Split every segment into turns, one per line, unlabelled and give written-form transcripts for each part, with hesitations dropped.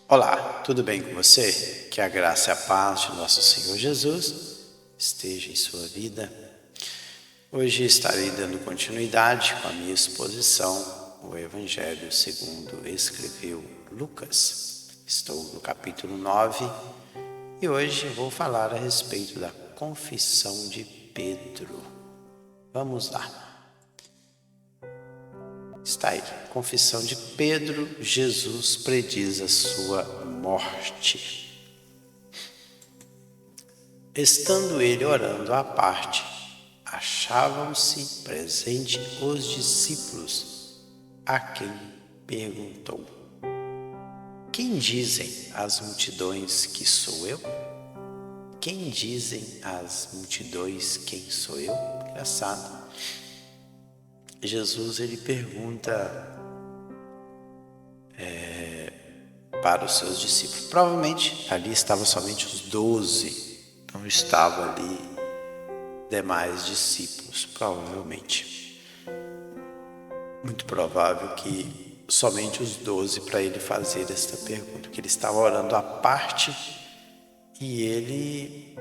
Olá, tudo bem com você? Que a graça e a paz de nosso Senhor Jesus esteja em sua vida. Hoje estarei dando continuidade com a minha exposição, o Evangelho segundo escreveu Lucas. Estou no capítulo 9 e hoje vou falar a respeito da confissão de Pedro. Vamos lá. Está aí, confissão de Pedro, Jesus prediz a sua morte. Estando ele orando à parte, achavam-se presentes os discípulos, a quem perguntou: Quem dizem as multidões que sou eu? Quem dizem as multidões quem sou eu? Engraçado. Jesus ele pergunta para os seus discípulos. Provavelmente ali estavam somente os 12, não estavam ali demais discípulos, provavelmente. Muito provável que somente os 12 para ele fazer esta pergunta, que ele estava orando à parte e ele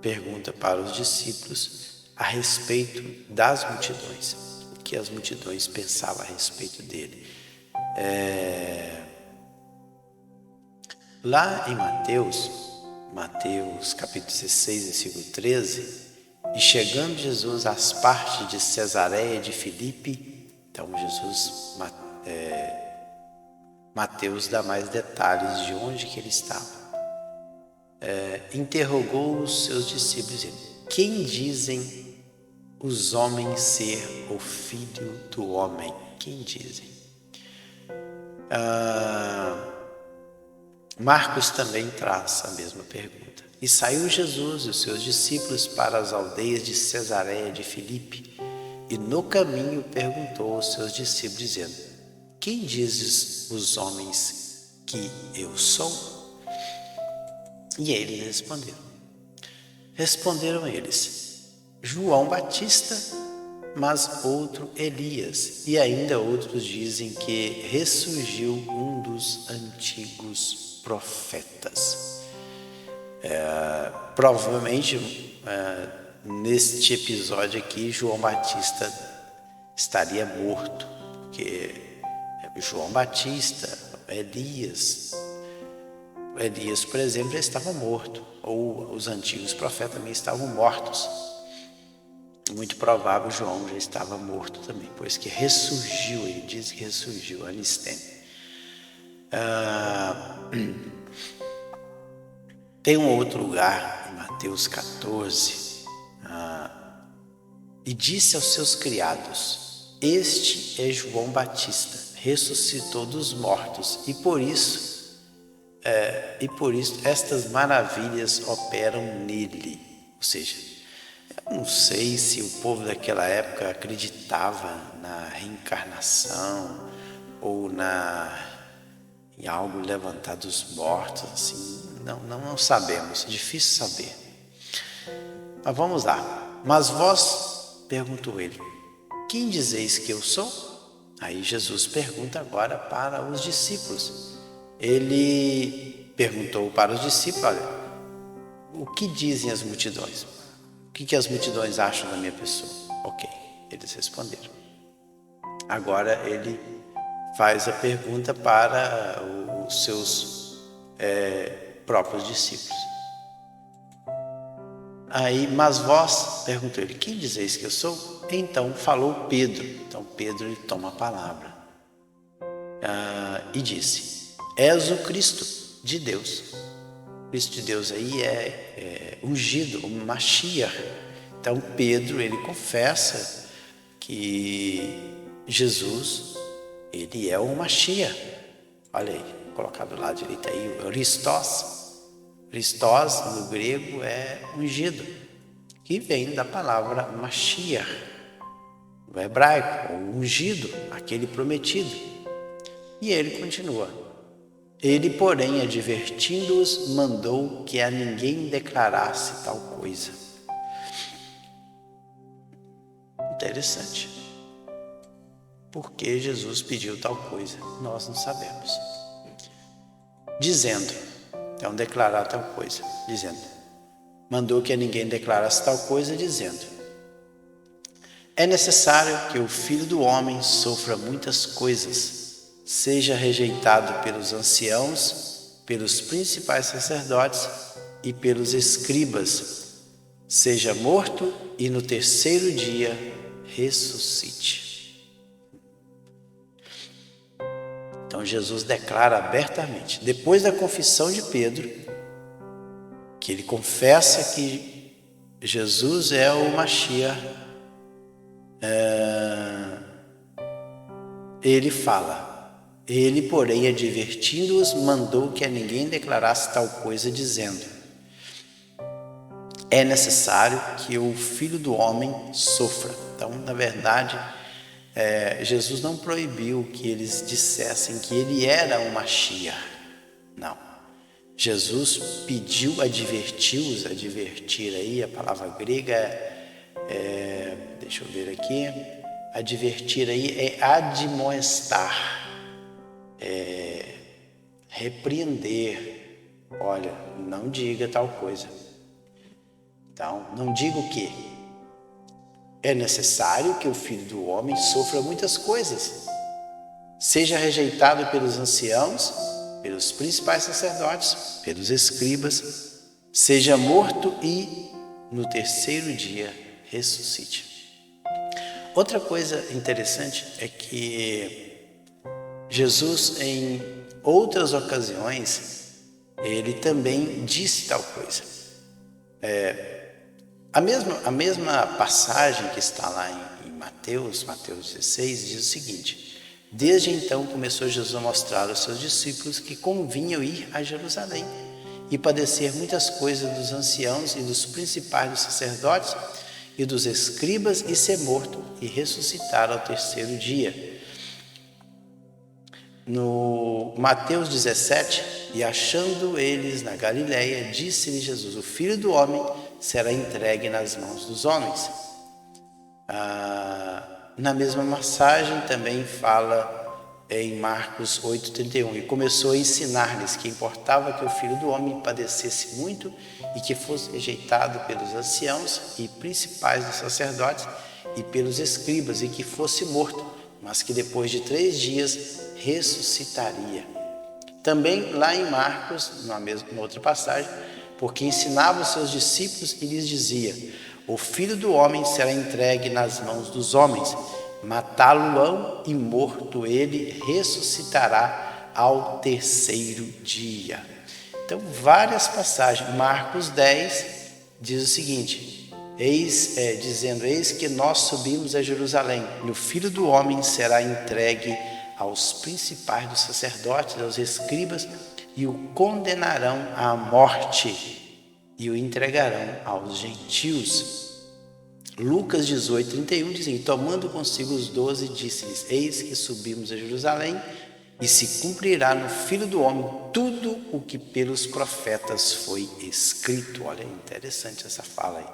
pergunta para os discípulos a respeito das multidões, o que as multidões pensavam a respeito dele. Lá em Mateus capítulo 16, versículo 13, e chegando Jesus às partes de Cesareia de Filipe, então Mateus dá mais detalhes de onde que ele estava. Interrogou os seus discípulos, dizendo: Quem dizem os homens ser o Filho do Homem? Quem dizem? Marcos também traz a mesma pergunta. E saiu Jesus e os seus discípulos para as aldeias de Cesareia de Filipe, e no caminho perguntou aos seus discípulos, dizendo: Quem dizes os homens que eu sou? E eles responderam. Responderam eles: João Batista, mas outro Elias, e ainda outros dizem que ressurgiu um dos antigos profetas. Provavelmente neste episódio aqui João Batista estaria morto, porque João Batista, Elias, por exemplo, já estava morto, ou os antigos profetas também estavam mortos. Muito provável João já estava morto também, pois que ressurgiu, ele diz que ressurgiu, Anisteme. Tem um outro lugar, em Mateus 14, e disse aos seus criados: Este é João Batista, ressuscitou dos mortos, e por isso estas maravilhas operam nele. Ou seja, eu não sei se o povo daquela época acreditava na reencarnação ou em algo levantado dos mortos, assim, não sabemos, é difícil saber. Mas vamos lá. Mas vós, perguntou ele, quem dizeis que eu sou? Aí Jesus pergunta agora para os discípulos. Ele perguntou para os discípulos: olha, o que dizem as multidões? O que as multidões acham da minha pessoa? Ok, eles responderam. Agora ele faz a pergunta para os seus próprios discípulos. Aí, mas vós, perguntou ele, quem dizeis que eu sou? Então falou Pedro. Então Pedro ele toma a palavra e disse: És o Cristo de Deus. O Cristo de Deus aí é ungido, o Mashiach. Então Pedro ele confessa que Jesus ele é o Mashiach. Olha aí, colocado do lado direito aí, o Christos. Christos no grego é ungido, que vem da palavra Mashiach, no hebraico, o ungido, aquele prometido. E ele continua: Ele, porém, advertindo-os, mandou que a ninguém declarasse tal coisa. Interessante. Por que Jesus pediu tal coisa? Nós não sabemos. dizendo, então declarar tal coisa, dizendo, mandou que a ninguém declarasse tal coisa, dizendo, é necessário que o Filho do Homem sofra muitas coisas, seja rejeitado pelos anciãos, pelos principais sacerdotes e pelos escribas, seja morto e no terceiro dia ressuscite. Então Jesus declara abertamente, depois da confissão de Pedro, que ele confessa que Jesus é o Mashiach, ele fala, ele, porém, advertindo-os, mandou que a ninguém declarasse tal coisa, dizendo, é necessário que o Filho do Homem sofra. Então, na verdade, Jesus não proibiu que eles dissessem que ele era o Mashiach. Não. Jesus pediu, advertiu-os, advertir aí, a palavra grega deixa eu ver aqui, advertir aí é admoestar, repreender, olha, não diga tal coisa. Então, não diga o quê? É necessário que o Filho do Homem sofra muitas coisas, seja rejeitado pelos anciãos, pelos principais sacerdotes, pelos escribas, seja morto e no terceiro dia ressuscite. Outra coisa interessante é que Jesus, em outras ocasiões, ele também disse tal coisa. A mesma passagem que está lá em Mateus 16, diz o seguinte, desde então começou Jesus a mostrar aos seus discípulos que convinha ir a Jerusalém e padecer muitas coisas dos anciãos e dos principais dos sacerdotes e dos escribas e ser morto e ressuscitar ao terceiro dia. No Mateus 17, e achando eles na Galileia, disse-lhe Jesus, o Filho do Homem será entregue nas mãos dos homens. Na mesma passagem também fala em Marcos 8,31, e começou a ensinar-lhes que importava que o Filho do Homem padecesse muito e que fosse rejeitado pelos anciãos e principais dos sacerdotes e pelos escribas e que fosse morto, mas que depois de 3 dias ressuscitaria. Também lá em Marcos, numa outra passagem, porque ensinava os seus discípulos e lhes dizia, o Filho do Homem será entregue nas mãos dos homens, matá-lo-ão e morto ele ressuscitará ao terceiro dia. Então, várias passagens. Marcos 10 diz o seguinte, dizendo, eis que nós subimos a Jerusalém, e o Filho do Homem será entregue aos principais dos sacerdotes, aos escribas, e o condenarão à morte, e o entregarão aos gentios. Lucas 18:31 diz, e tomando consigo os 12, disse-lhes, eis que subimos a Jerusalém, e se cumprirá no Filho do Homem tudo o que pelos profetas foi escrito. Olha, interessante essa fala aí.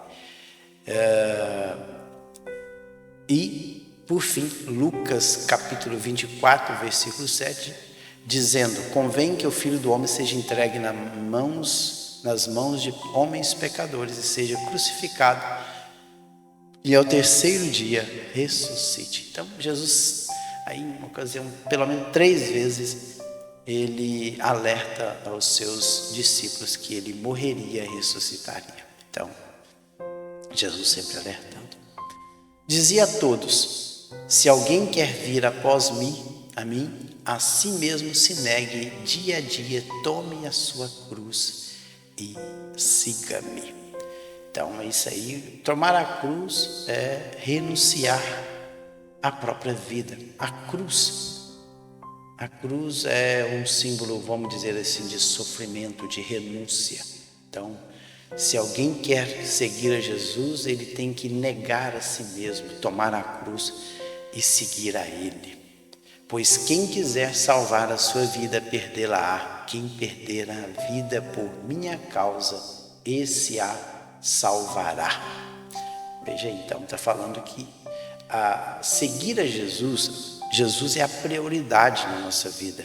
E, por fim, Lucas capítulo 24, versículo 7, dizendo, convém que o Filho do Homem seja entregue nas mãos de homens pecadores e seja crucificado, e ao terceiro dia ressuscite. Então, Jesus, aí em uma ocasião, pelo menos 3 vezes, ele alerta aos seus discípulos que ele morreria e ressuscitaria. Então, Jesus sempre alertando. Dizia a todos, se alguém quer vir após a mim, a si mesmo se negue dia a dia, tome a sua cruz e siga-me. Então é isso aí, tomar a cruz é renunciar à própria vida. A cruz é um símbolo, vamos dizer assim, de sofrimento, de renúncia. Então, se alguém quer seguir a Jesus, ele tem que negar a si mesmo, tomar a cruz e seguir a Ele. Pois quem quiser salvar a sua vida, perdê-la-á. Quem perder a vida por minha causa, esse a salvará. Veja aí, então, está falando que seguir a Jesus é a prioridade na nossa vida.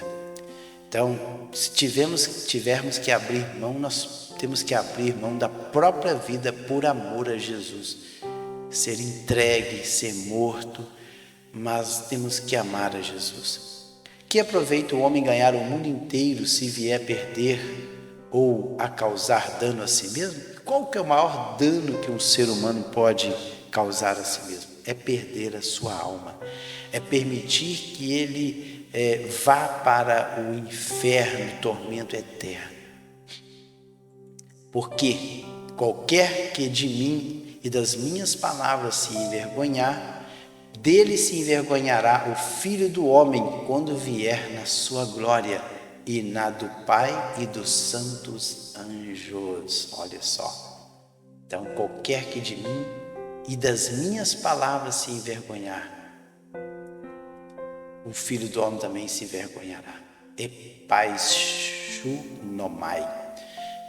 Então, se tivermos que abrir mão, nós temos que abrir mão da própria vida por amor a Jesus. Ser entregue, ser morto, mas temos que amar a Jesus. Que aproveita o homem ganhar o mundo inteiro se vier perder ou a causar dano a si mesmo? Qual que é o maior dano que um ser humano pode causar a si mesmo? É perder a sua alma, é permitir que ele vá para o inferno, tormento eterno. Porque qualquer que de mim e das minhas palavras se envergonhar, dele se envergonhará o Filho do Homem quando vier na sua glória e na do Pai e dos santos anjos. Olha só. Então, qualquer que de mim e das minhas palavras se envergonhar, o Filho do Homem também se envergonhará. Epaishunomai.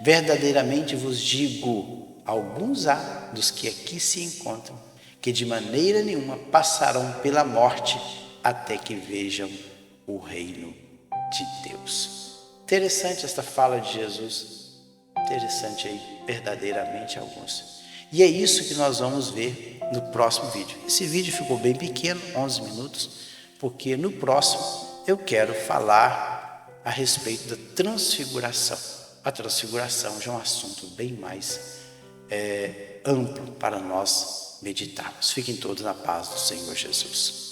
Verdadeiramente vos digo, alguns há dos que aqui se encontram, que de maneira nenhuma passarão pela morte até que vejam o reino de Deus. Interessante esta fala de Jesus. Interessante aí, verdadeiramente alguns. E é isso que nós vamos ver no próximo vídeo. Esse vídeo ficou bem pequeno, 11 minutos, porque no próximo eu quero falar a respeito da transfiguração. A transfiguração já é um assunto bem mais amplo para nós meditarmos. Fiquem todos na paz do Senhor Jesus.